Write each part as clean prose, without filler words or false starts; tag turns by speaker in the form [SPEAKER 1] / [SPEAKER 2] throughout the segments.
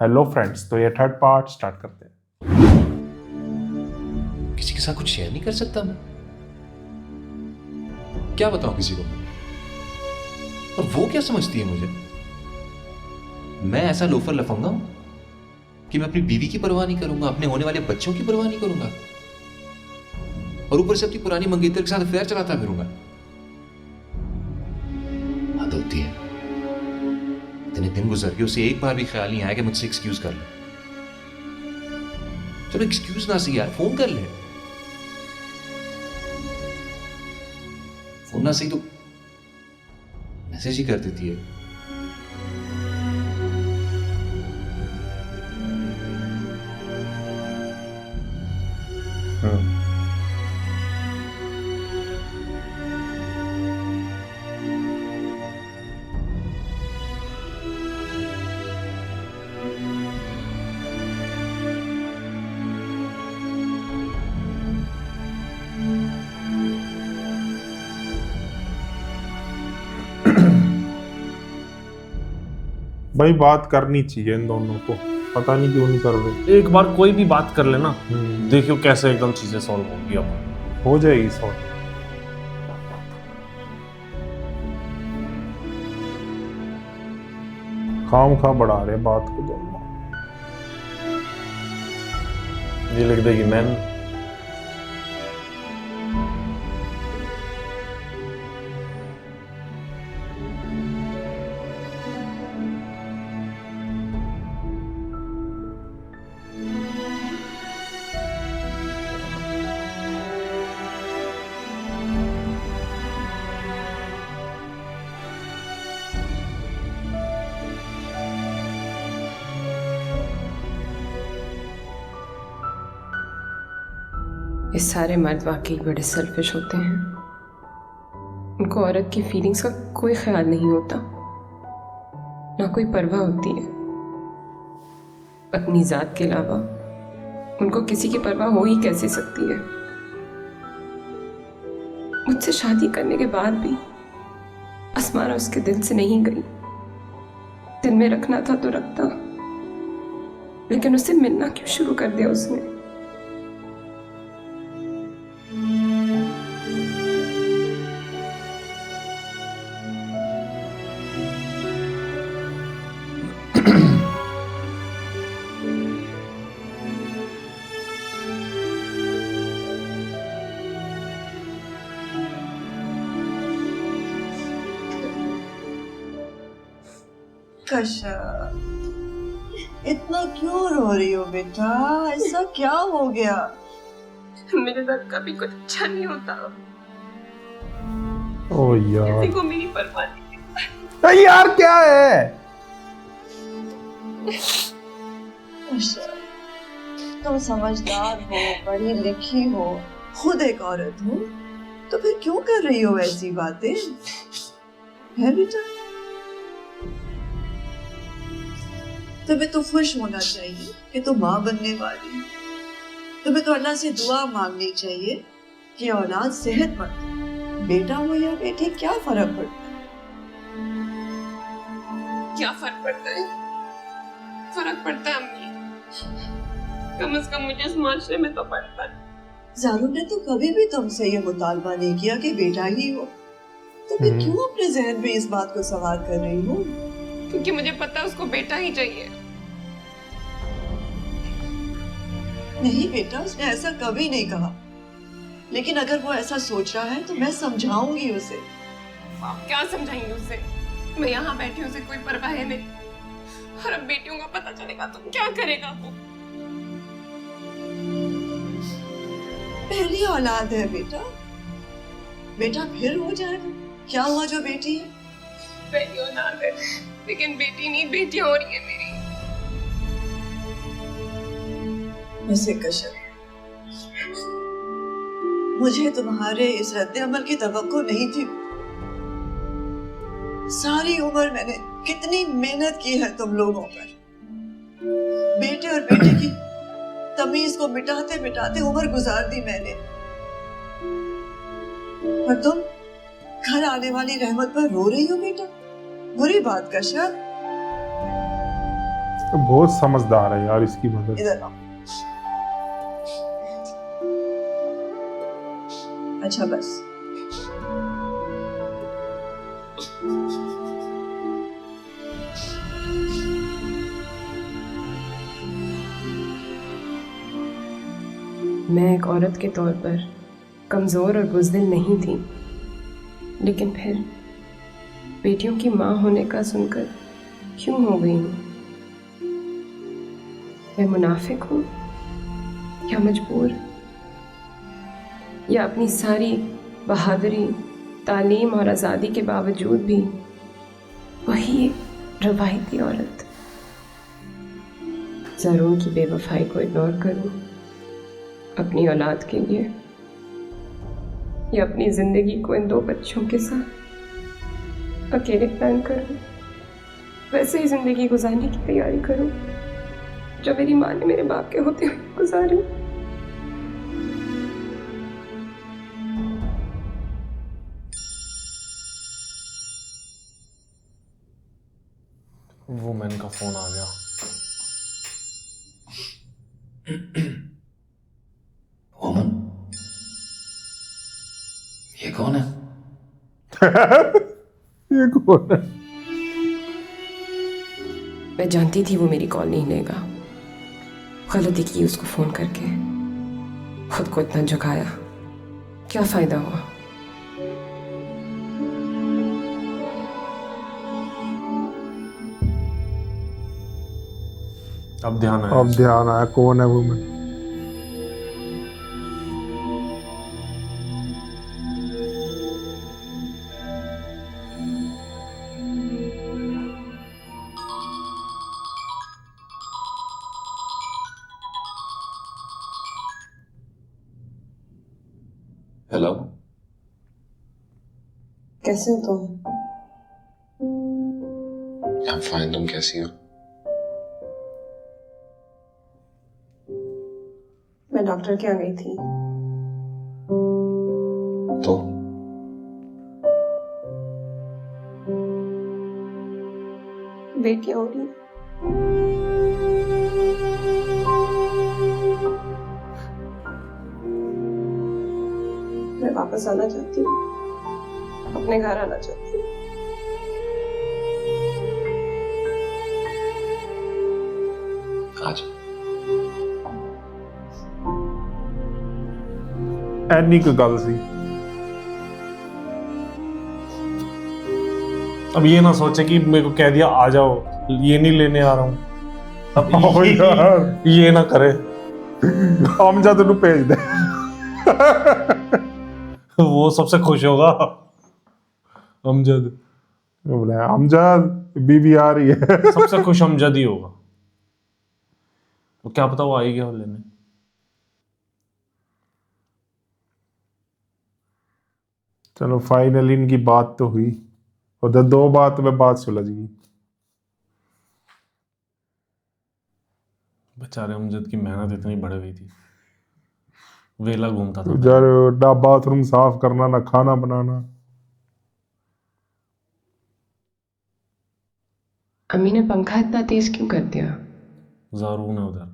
[SPEAKER 1] Hello friends, तो ये third part start करते हैं।
[SPEAKER 2] किसी के साथ कुछ शेयर नहीं कर सकता मैं? क्या बताऊं किसी को? और वो क्या समझती है मुझे? मैं ऐसा लोफर लफंगा हूं कि मैं अपनी बीवी की परवाह नहीं करूंगा, अपने होने वाले बच्चों की परवाह नहीं करूंगा, और ऊपर से अपनी पुरानी मंगेतर के साथ अफेयर चलाता फिरूंगा। हद होती है। इतने दिन गुजर गए, उसे एक बार भी ख्याल नहीं आया कि मुझसे एक्सक्यूज कर ले। चलो एक्सक्यूज ना सही यार, फोन कर ले। फोन ना सही तो मैसेज ही कर देती है।
[SPEAKER 1] भाई बात करनी चाहिए इन दोनों को, पता नहीं क्यों नहीं कर रहे।
[SPEAKER 3] एक बार कोई भी बात कर लेना, देखियो कैसे एकदम चीजें सॉल्व होगी। अब
[SPEAKER 1] हो जाएगी सॉल्व। खाम खा बढ़ा रहे बात को दोनों।
[SPEAKER 3] ये लिख देगी मैन।
[SPEAKER 4] ये सारे मर्द वाकई बड़े सेल्फिश होते हैं। उनको औरत की फीलिंग्स का कोई ख्याल नहीं होता, ना कोई परवाह होती है। अपनी जात के अलावा उनको किसी की परवाह हो ही कैसे सकती है। मुझसे शादी करने के बाद भी असमाना उसके दिल से नहीं गई। दिल में रखना था तो रखता, लेकिन उससे मिलना क्यों शुरू कर दिया उसने?
[SPEAKER 5] कशा, इतना क्यों रो रही हो बेटा? ऐसा क्या हो गया?
[SPEAKER 4] मेरे साथ कभी कुछ अच्छा नहीं होता।
[SPEAKER 1] ओ यार,
[SPEAKER 4] किसी को मेरी परवाह नहीं।
[SPEAKER 1] अरे यार क्या है?
[SPEAKER 5] कशा, तुम समझदार हो, पढ़ी लिखी हो, खुद एक औरत हो, तो फिर क्यों कर रही हो ऐसी बातें? है बेटा, तुम्हें तो खुश होना चाहिए कि तुम माँ बनने वाली हो। तुम्हें तो अल्लाह से दुआ मांगनी चाहिए कि औलाद सेहतमंद, बेटा हो या बेटी, क्या फर्क पड़ता है?
[SPEAKER 4] क्या फर्क पड़ता है? फर्क पड़ता है अम्मी। कम से कम मुझे इस माशरे में तो पड़ता है।
[SPEAKER 5] जारू ने तो कभी भी तुमसे ये मुतालबा नहीं किया कि बेटा ही हो, तो फिर क्यों अपने जहन में इस बात को सवार कर रही हो?
[SPEAKER 4] क्योंकि मुझे पता है उसको बेटा ही चाहिए।
[SPEAKER 5] नहीं बेटा, उसने ऐसा कभी नहीं कहा, लेकिन अगर वो ऐसा सोच रहा है तो मैं समझाऊंगी उसे।
[SPEAKER 4] आप क्या समझाएंगे उसे? मैं यहाँ बैठी हूँ, उसे कोई परवाह है नहीं। और अब बेटियों का पता चलेगा तो क्या करेगा वो?
[SPEAKER 5] पहली औलाद है बेटा, बेटा फिर हो जाएगा। क्या हुआ जो बेटी है?
[SPEAKER 4] पहली औलाद है, लेकिन बेटी नहीं, बेटियां हो रही है मेरी।
[SPEAKER 5] वैसे कशर, मुझे तुम्हारे इस रद्द अमल की तवक्को नहीं थी। सारी उम्र मैंने कितनी मेहनत की है तुम लोगों पर। बेटे और बेटी की तमीज को मिटाते मिटाते उम्र गुजार दी मैंने, और तुम घर आने वाली रहमत पर रो रही हो बेटा? बुरी बात कशा।
[SPEAKER 1] बहुत समझदार है यार, इसकी मदद।
[SPEAKER 5] इधर आओ। अच्छा बस
[SPEAKER 4] मैं एक औरत के तौर पर कमज़ोर और बुज़दिल नहीं थी, लेकिन फिर बेटियों की माँ होने का सुनकर क्यों हो गई हूँ? मैं मुनाफिक हूँ या मजबूर, या अपनी सारी बहादुरी, तालीम और आज़ादी के बावजूद भी वही एक रवायती औरत। ज़रूर की बेवफाई को इग्नोर करूँ अपनी औलाद के लिए, या अपनी ज़िंदगी को इन 2 बच्चों के साथ अकेले प्लान करूँ, वैसे ही ज़िंदगी गुजारने की तैयारी करूँ जो मेरी माँ ने मेरे बाप के होते हुए गुजारी।
[SPEAKER 3] वुमेन का फोन आ गया।
[SPEAKER 2] वुमन, ये कौन है?
[SPEAKER 1] ये कौन है?
[SPEAKER 4] मैं जानती थी वो मेरी कॉल नहीं लेगा। गलती की उसको फोन करके, खुद को इतना झुकाया, क्या फायदा हुआ?
[SPEAKER 3] अब ध्यान आया।
[SPEAKER 1] अब ध्यान आया कौन है वो। मैं
[SPEAKER 2] हेलो,
[SPEAKER 4] कैसे हो तुम?
[SPEAKER 2] I'm fine, तुम कैसी हो?
[SPEAKER 4] मैं डॉक्टर के यहाँ गई थी।
[SPEAKER 2] तो
[SPEAKER 4] बेटियां हो रही। मैं वापस आना चाहती हूँ, अपने घर आना चाहती हूँ।
[SPEAKER 2] आज
[SPEAKER 1] ਐਨੀ ਕੁ ਗੱਲ ਸੀ।
[SPEAKER 3] अब ये ना सोचे कि मेरे को कह दिया आ जाओ, ये नहीं लेने आ रहा हूँ। अब
[SPEAKER 1] ओ यार।
[SPEAKER 3] ये ना करे।
[SPEAKER 1] अमजद ਨੂੰ ਭੇਜ ਦੇ।
[SPEAKER 3] वो सबसे खुश होगा अमजद।
[SPEAKER 1] बोले अमजद बीबी आ रही है।
[SPEAKER 3] सबसे खुश अमजद ही होगा। तो क्या पता वो आई गया हो लेने।
[SPEAKER 1] चलो फाइनली इनकी बात तो हुई, उधर 2 बात में बात सुलझ गई।
[SPEAKER 3] बेचारे अमजद की मेहनत इतनी बढ़ गई थी, वेला घूमता था।
[SPEAKER 1] यार ना बाथरूम साफ करना, ना खाना बनाना।
[SPEAKER 4] अम्मी ने पंखा इतना तेज क्यों कर दिया?
[SPEAKER 3] जारून है उधर।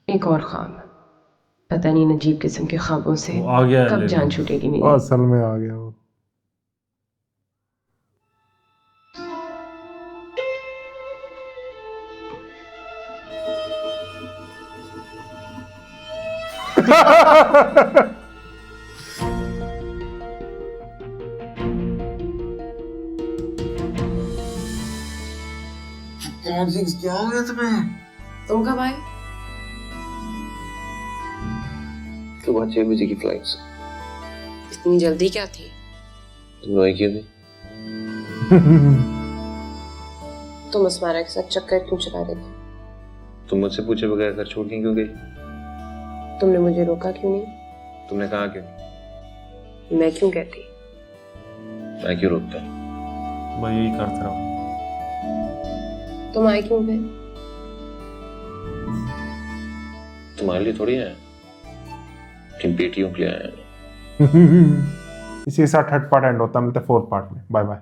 [SPEAKER 4] एक और ख्वाब, पता नहीं अजीब किस्म के ख्वाबों से
[SPEAKER 3] वो आ गया है
[SPEAKER 4] कब
[SPEAKER 3] लेने।
[SPEAKER 4] जान छूटेगी मेरी।
[SPEAKER 1] असल में आ गया वो।
[SPEAKER 2] क्या हो गया तुम्हें?
[SPEAKER 4] तुम कब आए?
[SPEAKER 2] सुबह 6 बजे की फ्लाइट से।
[SPEAKER 4] इतनी जल्दी क्या थी?
[SPEAKER 2] तुम रोई क्यों थी?
[SPEAKER 4] तुम अस्मारा के साथ चक्कर क्यों चला रहे थे?
[SPEAKER 2] तुम मुझसे पूछे बगैर घर छोड़ के क्यों गई?
[SPEAKER 4] तुमने मुझे रोका क्यों नहीं?
[SPEAKER 2] तुमने कहा क्यों?
[SPEAKER 4] मैं क्यों कहती?
[SPEAKER 2] मैं क्यों रोकता?
[SPEAKER 3] मैं यही करता रहा।
[SPEAKER 4] तुम आए क्यों फिर?
[SPEAKER 2] तुम्हारे लिए थोड़ी है, इन बेटियों के लिए आया है।
[SPEAKER 1] इसी के साथ थर्ड पार्ट एंड होता है, मिलते 4th पार्ट में। Bye bye.